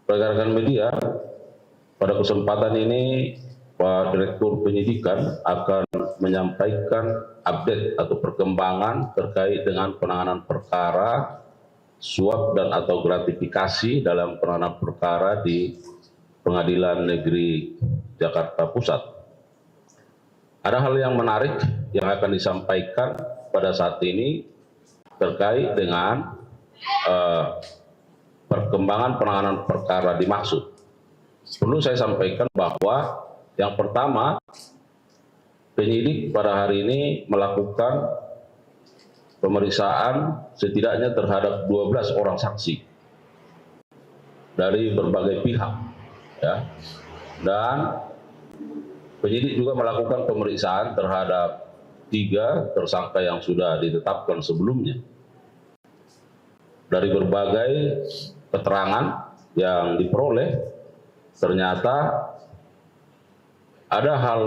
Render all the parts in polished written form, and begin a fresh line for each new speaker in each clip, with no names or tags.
rekan-rekan media, pada kesempatan ini Pak Direktur Penyidikan akan menyampaikan update atau perkembangan terkait dengan penanganan perkara suap dan atau gratifikasi dalam penanganan perkara di Pengadilan Negeri Jakarta Pusat. Ada hal yang menarik yang akan disampaikan pada saat ini terkait dengan perkembangan penanganan perkara dimaksud. Perlu saya sampaikan bahwa yang pertama, penyidik pada hari ini melakukan pemeriksaan setidaknya terhadap 12 orang saksi dari berbagai pihak, ya. Dan penyidik juga melakukan pemeriksaan terhadap 3 tersangka yang sudah ditetapkan sebelumnya. Dari berbagai keterangan yang diperoleh, ternyata ada hal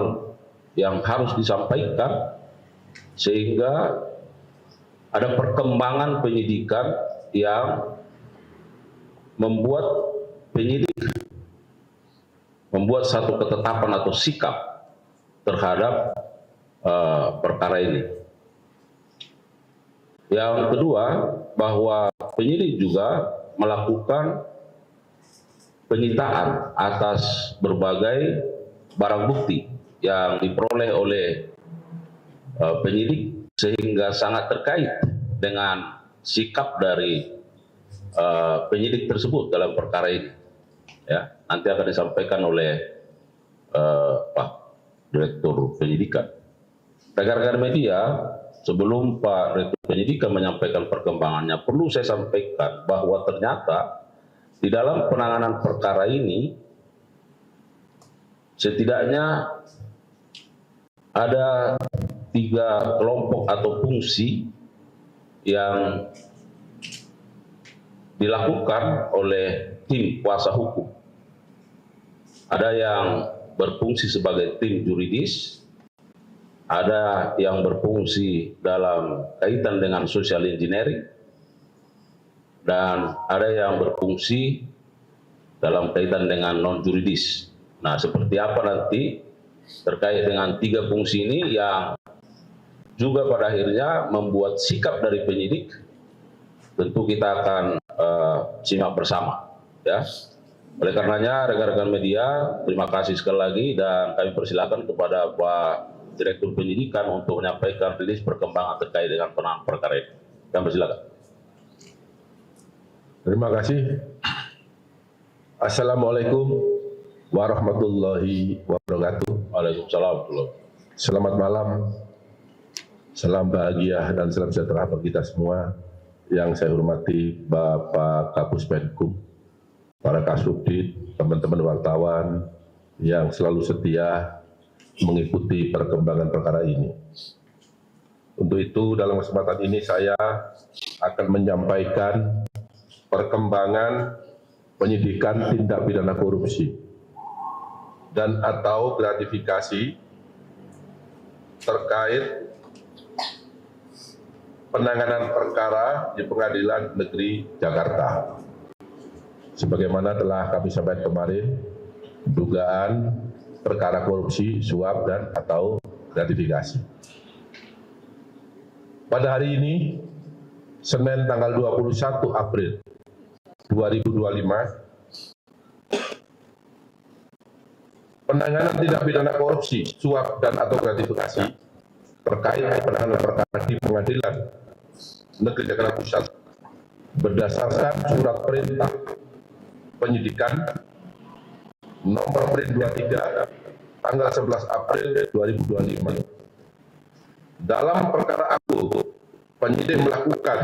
yang harus disampaikan sehingga ada perkembangan penyidikan yang membuat penyidik membuat satu ketetapan atau sikap terhadap perkara ini. Yang kedua, bahwa penyidik juga melakukan penyitaan atas berbagai barang bukti yang diperoleh oleh penyidik sehingga sangat terkait dengan sikap dari penyidik tersebut dalam perkara ini. Ya, nanti akan disampaikan oleh Pak Direktur Penyidikan. Rekan-rekan media, sebelum Pak Direktur Penyidikan menyampaikan perkembangannya, perlu saya sampaikan bahwa ternyata di dalam penanganan perkara ini setidaknya ada 3 kelompok atau fungsi yang dilakukan oleh tim kuasa hukum. Ada yang berfungsi sebagai tim juridis, ada yang berfungsi dalam kaitan dengan social engineering, dan ada yang berfungsi dalam kaitan dengan non-juridis. Nah, seperti apa nanti terkait dengan 3 fungsi ini yang juga pada akhirnya membuat sikap dari penyidik, tentu kita akan simak bersama. Ya. Oleh karenanya, rekan-rekan media, terima kasih sekali lagi dan kami persilakan kepada Pak Direktur Penyidikan untuk menyampaikan rilis perkembangan terkait dengan penanganan perkara ini. Kami persilakan.
Terima kasih. Assalamualaikum warahmatullahi wabarakatuh.
Waalaikumsalam.
Selamat malam, salam bahagia dan salam sejahtera bagi kita semua. Yang saya hormati Bapak Kapus Penkum, para Kasubdit, teman-teman wartawan yang selalu setia mengikuti perkembangan perkara ini. Untuk itu dalam kesempatan ini saya akan menyampaikan perkembangan penyidikan tindak pidana korupsi dan atau gratifikasi terkait penanganan perkara di Pengadilan Negeri Jakarta. Sebagaimana telah kami sampaikan kemarin, dugaan perkara korupsi, suap dan atau gratifikasi. Pada hari ini, Senin tanggal 21 April 2025, penanganan tindak pidana korupsi, suap dan atau gratifikasi terkait penanganan perkara di Pengadilan Negeri Jakarta Pusat berdasarkan surat perintah penyidikan nomor PRIN 23 tanggal 11 April 2025. Dalam perkara aku, penyidik melakukan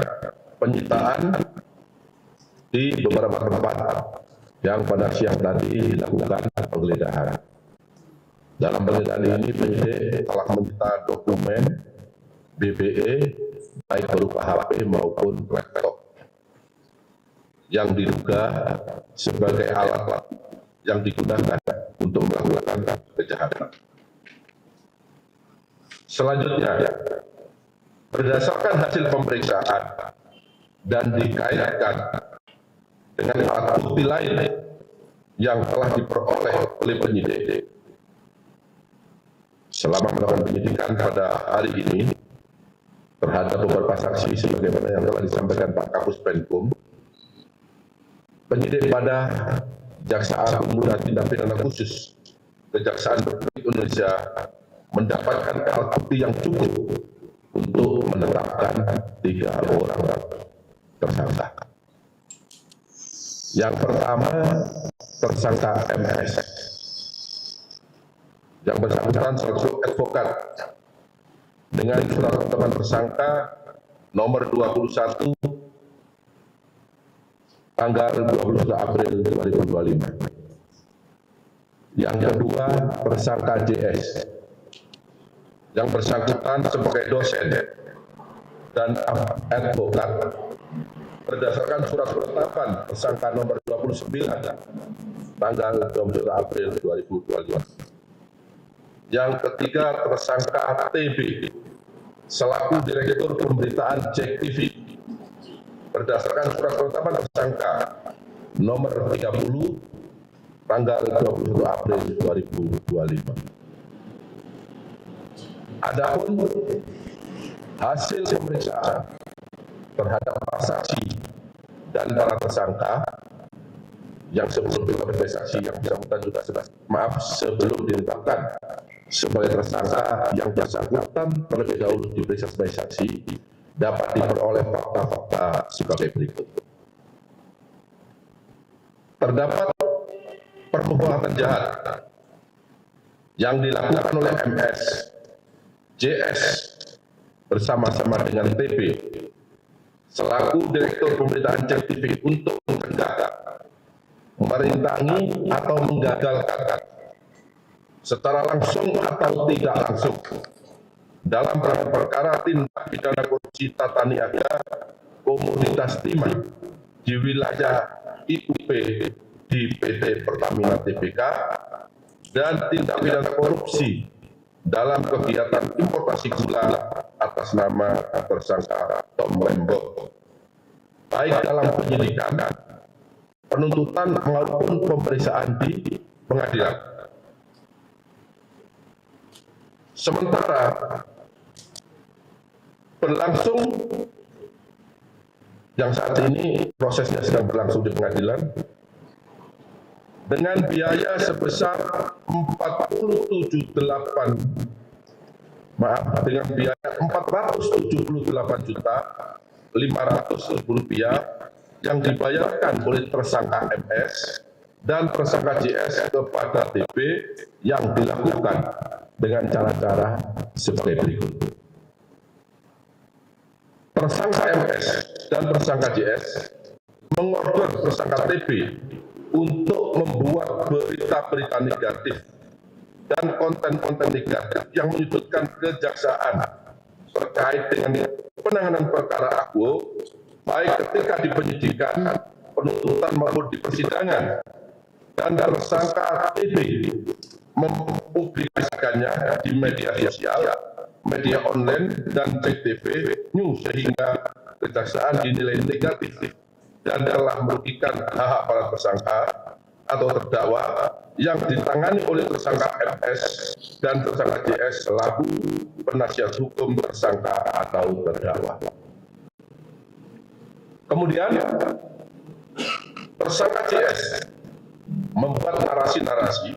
penyitaan di beberapa tempat yang pada siang tadi dilakukan penggeledahan. Dalam penggeledahan ini penyidik telah menyita dokumen BBE baik berupa HP maupun laptop yang diduga sebagai alat yang digunakan untuk melakukan kejahatan. Selanjutnya, berdasarkan hasil pemeriksaan dan dikaitkan dengan alat bukti lain yang telah diperoleh oleh penyidik selama melakukan penyidikan pada hari ini terhadap beberapa saksi sebagaimana yang telah disampaikan Pak Kapus Penkum, penyidik pada Jaksa Agung Muda Tindak Pidana Khusus Kejaksaan Republik Indonesia mendapatkan alat bukti yang cukup untuk menetapkan 3 orang tersangka. Yang pertama, tersangka MS. Yang bersangkutan selaku advokat dengan surat penetapan tersangka nomor 21 tanggal 22 April 2025. Yang kedua, tersangka JS. Yang bersangkutan sebagai dosen dan advokat berdasarkan surat penetapan tersangka nomor 29 tanggal 22 April 2025. Yang ketiga, tersangka TB selaku Direktur Pemberitaan JEK TV berdasarkan surat penetapan tersangka nomor 30 tanggal 21 April 2025. Adapun hasil pemeriksaan terhadap para saksi dan para tersangka yang sebelum ditetapkan saksi yang bersangkutan juga sebelum ditetapkan sebagai tersangka yang bersangkutan terlebih dahulu diperiksa sebagai saksi dapat diperoleh fakta-fakta sebagai berikut. Terdapat perbuatan jahat yang dilakukan oleh MS, JS bersama-sama dengan TB selaku Direktur Pemberitaan JEK TV untuk mencegah, merintangi atau menggagalkan secara langsung atau tidak langsung dalam perkara tindak pidana korupsi tata niaga komoditas timah di wilayah IUP di PT Pertamina Tbk dan tindak pidana korupsi dalam kegiatan importasi gula atas nama tersangka Tom Lembok, baik dalam penyidikan, penuntutan maupun pemeriksaan di pengadilan. Sementara berlangsung yang saat ini prosesnya sedang berlangsung di pengadilan dengan biaya sebesar 478 juta 500.000 rupiah yang dibayarkan oleh tersangka MS dan tersangka JS kepada TB yang dilakukan dengan cara-cara sebagai berikut. Tersangka MS dan tersangka JS mengorder tersangka TB untuk membuat berita-berita negatif dan konten-konten negatif yang menyudutkan kejaksaan terkait dengan penanganan perkara aku, baik ketika di penyidikan, penuntutan maupun di persidangan, dan tersangka TB mempublikasikannya di media sosial, media online, dan JEK TV News sehingga kejaksaan dinilai negatif dan telah merugikan hak para tersangka atau terdakwa yang ditangani oleh tersangka MS dan tersangka JS selaku penasihat hukum tersangka atau terdakwa. Kemudian tersangka JS membuat narasi-narasi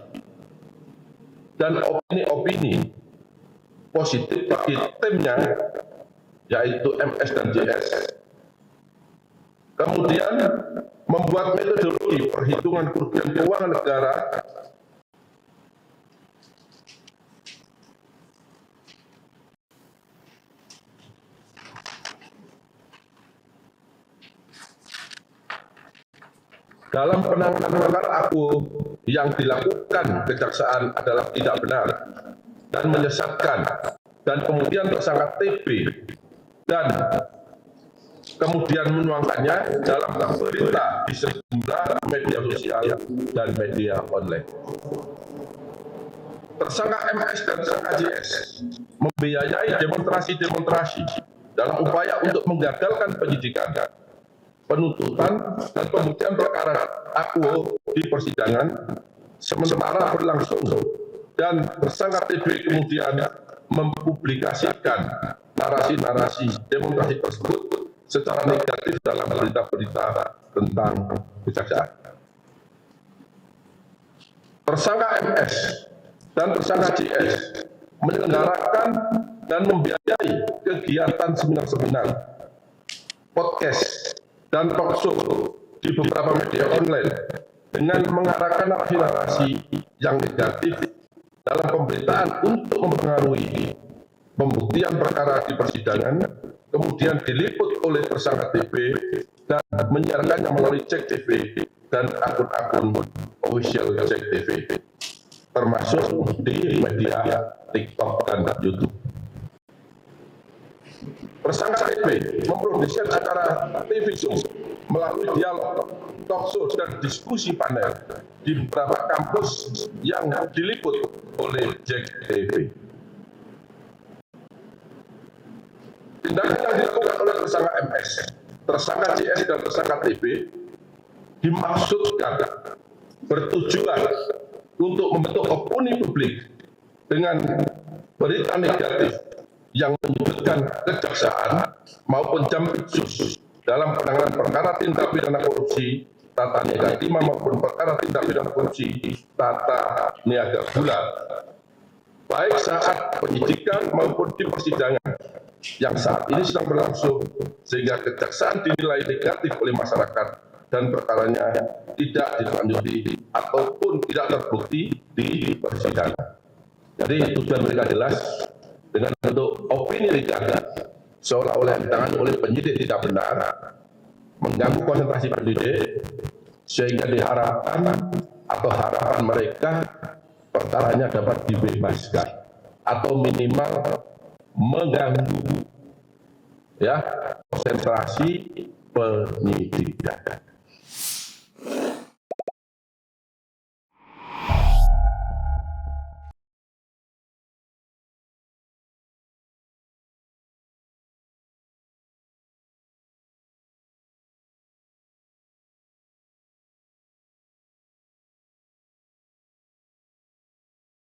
dan opini-opini positif bagi timnya, yaitu MS dan JS. Kemudian membuat metodologi perhitungan kerugian keuangan negara dalam penanganan perkara aku yang dilakukan kejaksaan adalah tidak benar dan menyesatkan, dan kemudian tersangka TB dan kemudian menuangkannya dalam berita di sejumlah media sosial dan media online. Tersangka MS dan tersangka JS membiayai demonstrasi-demonstrasi dalam upaya untuk menggagalkan penyidikan, penuntutan dan pembuktian perkara akuo di persidangan sementara berlangsung, dan tersangka TB kemudian mempublikasikan narasi-narasi demonstrasi tersebut secara negatif dalam berita-berita tentang kejaksaan. Tersangka MS dan tersangka JS menyelenggarakan dan membiayai kegiatan seminar-seminar, podcast, dan talkshow di beberapa media online dengan mengarahkan narasi-narasi yang negatif dalam pemberitaan untuk mempengaruhi pembuktian perkara di persidangan, kemudian diliput oleh tersangka TB dan menyiarkannya melalui Cek TV dan akun-akun official Cek TV, termasuk di media TikTok dan YouTube. Tersangka TB memproduksi acara TV show melalui dialog, talkshow, dan diskusi panel di beberapa kampus yang diliput oleh Cek TV. Tindakan yang dilakukan oleh tersangka MS, tersangka JS, dan tersangka TB dimaksudkan bertujuan untuk membentuk opini publik dengan berita negatif yang menyebutkan kejaksaan maupun Jampitsus dalam penanganan perkara tindak pidana korupsi tata niaga timah maupun perkara tindak pidana korupsi tata niaga bulan, baik saat penyidikan maupun di persidangan yang saat ini sedang berlangsung, sehingga kejaksaan dinilai negatif oleh masyarakat dan perkaranya tidak dilanjuti ataupun tidak terbukti di persidangan. Jadi tujuan mereka jelas, dengan bentuk opini negatif seolah-olah yang ditangani oleh penyidik tidak benar, mengganggu konsentrasi penyidik, sehingga diharapkan atau harapan mereka perkaranya dapat dibebaskan atau minimal mengganggu konsentrasi penyidikan.